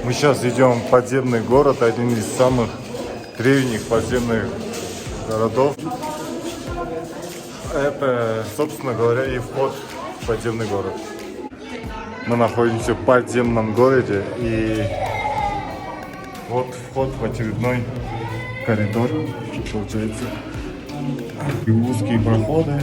Мы сейчас идем в подземный город, один из самых древних подземных городов. Это, собственно говоря, и вход в подземный город. Мы находимся в подземном городе, и вот вход в очередной коридор, получается. И узкие проходы.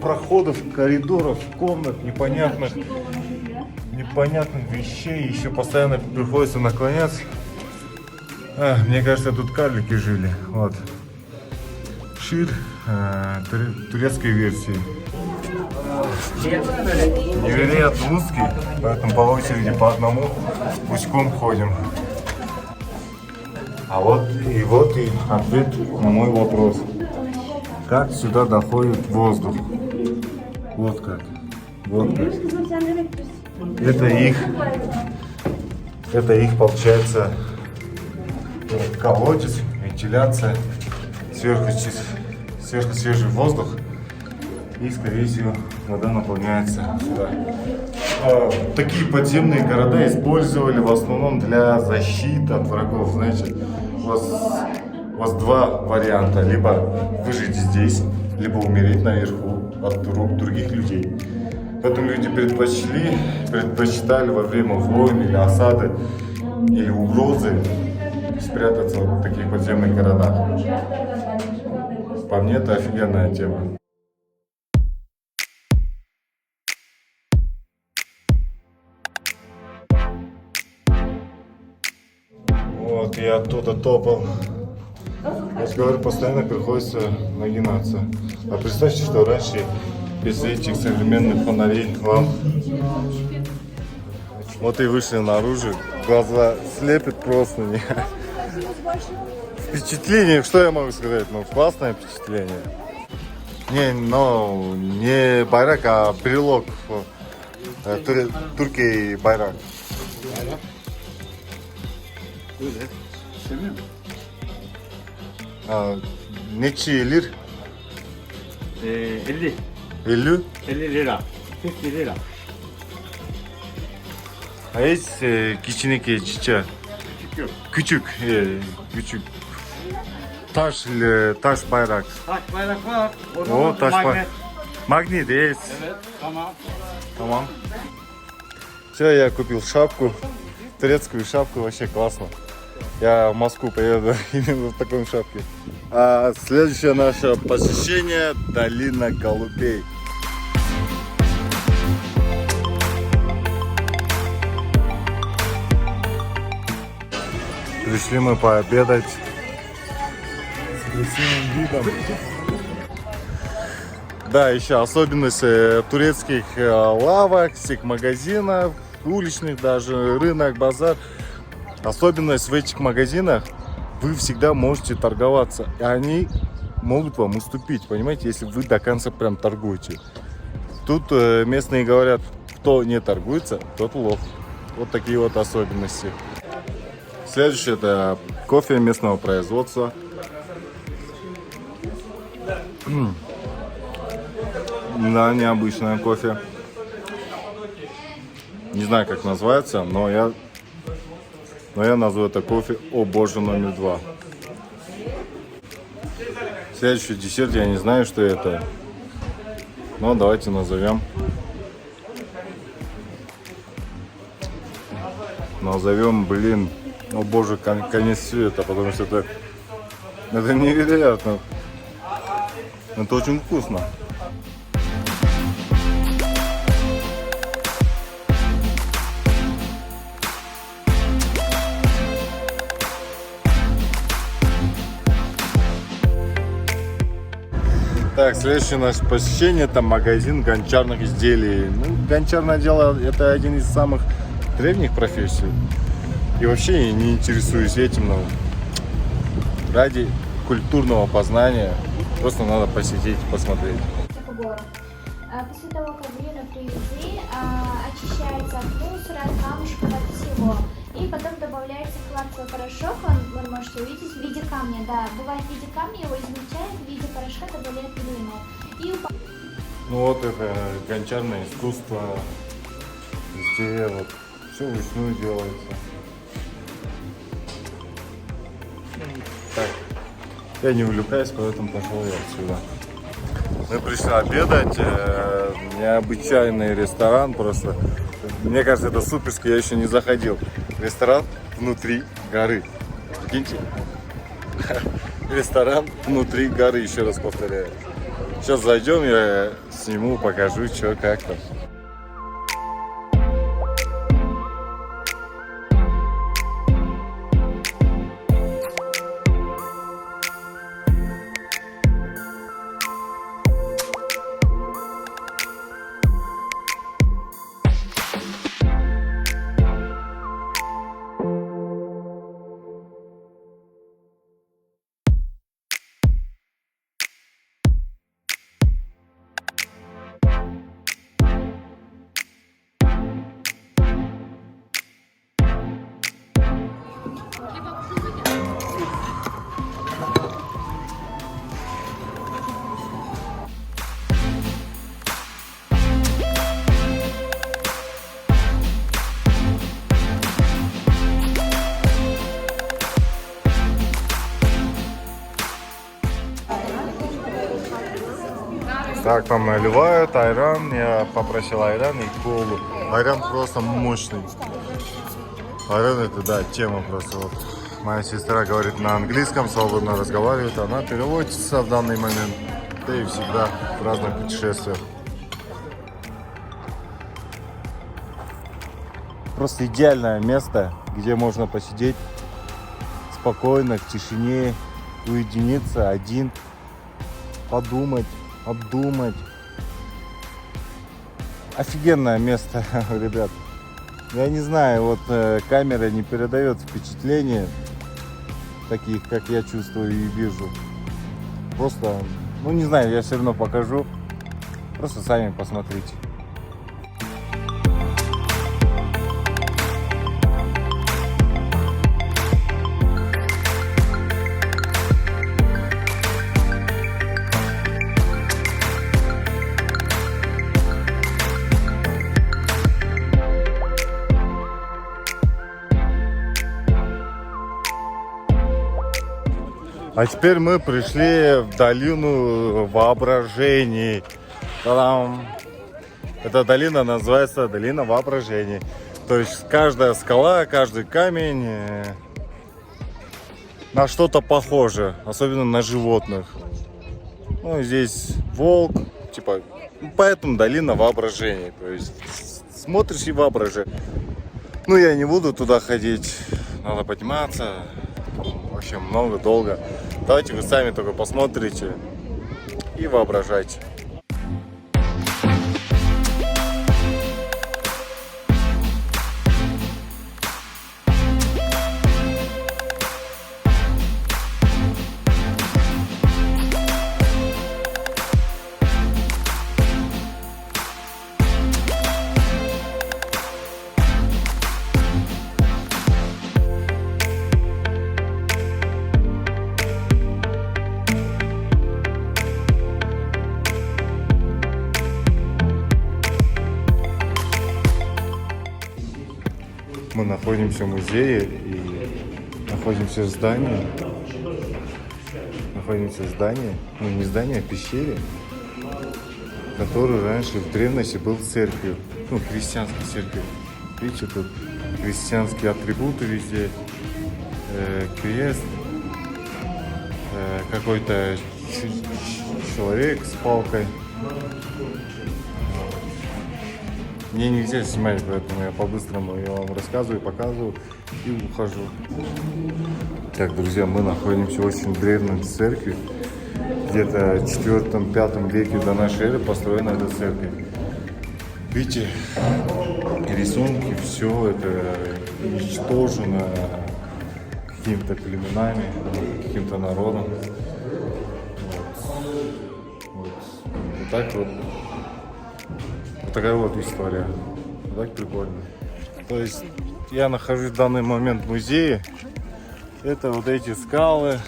Проходов, коридоров, комнат, непонятных вещей, еще постоянно приходится наклоняться. Мне кажется, тут карлики жили. Вот. Шир турецкой версии. Невероятно узкий, поэтому по очереди по одному пучком ходим. Вот и ответ на мой вопрос. Как сюда доходит воздух? Вот как. Это их получается колодец, вентиляция, сверху свежий воздух, и, скорее всего, вода наполняется сюда. Такие подземные города использовали в основном для защиты от врагов. Знаете, у вас два варианта: либо выжить здесь, либо умереть наверху от рук других людей. Поэтому люди предпочитали во время войн или осады или угрозы спрятаться в таких подземных городах. По мне, это офигенная тема. Вот, я оттуда топал. Я же говорю, постоянно приходится нагинаться. А представьте, что раньше без этих современных фонарей, ламп. Вот и вышли наружу, глаза слепят просто. Впечатление, что я могу сказать? Ну, классное впечатление. Не байрак, а брелок. Туркей байрак. Neçi lira? 50. 50? 50 lira. 50 lira. А есть кичинеки чича? Küçük. Küçük. Taş bayrak. Taş bayrak var. O taş bayrak. Магнит есть. Evet, tamam. Tamam. Все, я купил шапку. Турецкую шапку, вообще классно. Я в Москву поеду именно в такой шапке. А следующее наше посещение — долина голубей. Пришли мы пообедать с красивым видом. Да, еще особенность турецких лавок, всех магазинов, уличных даже, рынок, базар. Особенность в этих магазинах: вы всегда можете торговаться, и они могут вам уступить, понимаете, если вы до конца прям торгуете. Тут местные говорят, кто не торгуется, тот лох. Вот такие вот особенности. Следующее — это кофе местного производства. Да, необычное кофе. Не знаю, как называется, но я назову это кофе «О Боже» номер 2. Следующий десерт, я не знаю, что это, но давайте назовем. Блин, о боже, конец света, потому что это невероятно. Это очень вкусно. Так, следующее наше посещение — это магазин гончарных изделий. Ну, гончарное дело — это один из самых древних профессий. И вообще я не интересуюсь этим, но ради культурного познания. Просто надо посетить, посмотреть. Город. После того, как глина привезли, очищается от мусора, от камушков, от всего. И потом добавляется кварцевый порошок, вы можете увидеть в виде камня. Да, бывает в виде камня, его измельчают, в виде порошка добавляют глину. Ну вот это гончарное искусство. Везде вот все вручную делается. Так, я не увлекаюсь, поэтому пошел я отсюда. Мы пришли обедать, необычайный ресторан просто. Мне кажется, это суперский, я еще не заходил. Ресторан внутри горы. Прикиньте. Ресторан внутри горы, еще раз повторяю. Сейчас зайдем, я сниму, покажу, что как там. Так, там наливают айран, я попросил айран и колу. Айран просто мощный. Айран это, да, тема просто. Вот. Моя сестра говорит на английском, свободно разговаривает, она переводится в данный момент. Да и всегда в разных путешествиях. Просто идеальное место, где можно посидеть спокойно, в тишине, уединиться один, подумать, обдумать. Офигенное место, ребят. Я не знаю, вот камера не передает впечатления таких, как я чувствую и вижу. Просто, ну не знаю, я все равно покажу. Просто сами посмотрите. А теперь мы пришли в долину воображений. Та-дам! Эта долина называется долина воображений. То есть каждая скала, каждый камень на что-то похоже, особенно на животных. Ну, здесь волк, типа, поэтому долина воображений. То есть смотришь и воображаешь. Ну, я не буду туда ходить, надо подниматься. Вообще много, долго. Давайте вы сами только посмотрите и воображайте. Мы находимся в музее и находимся в здании. Ну не здание, а пещере, который раньше в древности был церковью, ну христианской церковью. Видите, тут христианские атрибуты везде, крест, какой-то человек с палкой. Мне нельзя снимать, поэтому я по-быстрому я вам рассказываю, показываю и ухожу. Так, друзья, мы находимся в очень древней церкви. Где-то в 4-5 веке до нашей эры построена эта церковь. Видите, рисунки, все это уничтожено. какими-то племенами, каким-то народом. Вот так вот. Вот такая вот история. Так прикольно. То есть я нахожусь в данный момент в музее. Это вот эти скалы.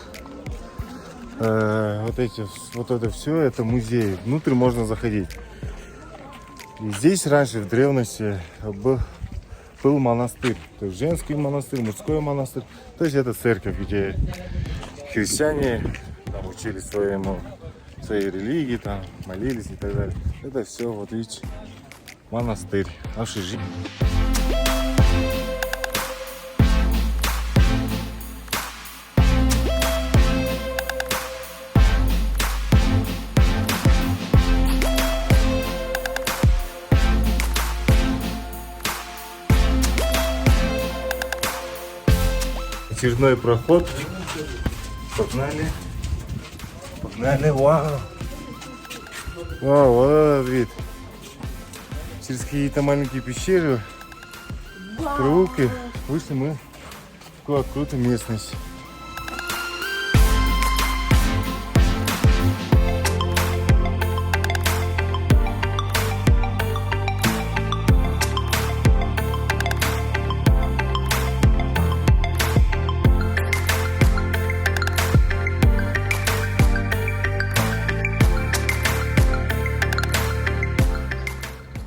Вот это все, это музей. Внутрь можно заходить. И здесь раньше, в древности, был монастырь. То есть женский монастырь, мужской монастырь. То есть это церковь, где христиане там, учили своей религии, там, молились и так далее. Это все, вот видите, монастырь, общежитие. Очередной проход. Погнали. Погнали, вау. Вау, вот вид. Через какие-то маленькие пещеры, проулки вышли мы в такую открытую местность.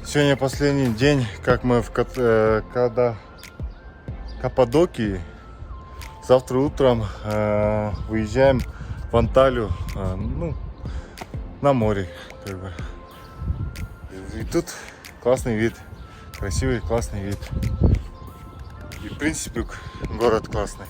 Сегодня последний день, как мы в Каппадокии. Завтра утром выезжаем в Анталию, на море. Как бы. И тут классный вид, красивый, классный вид. И в принципе город классный.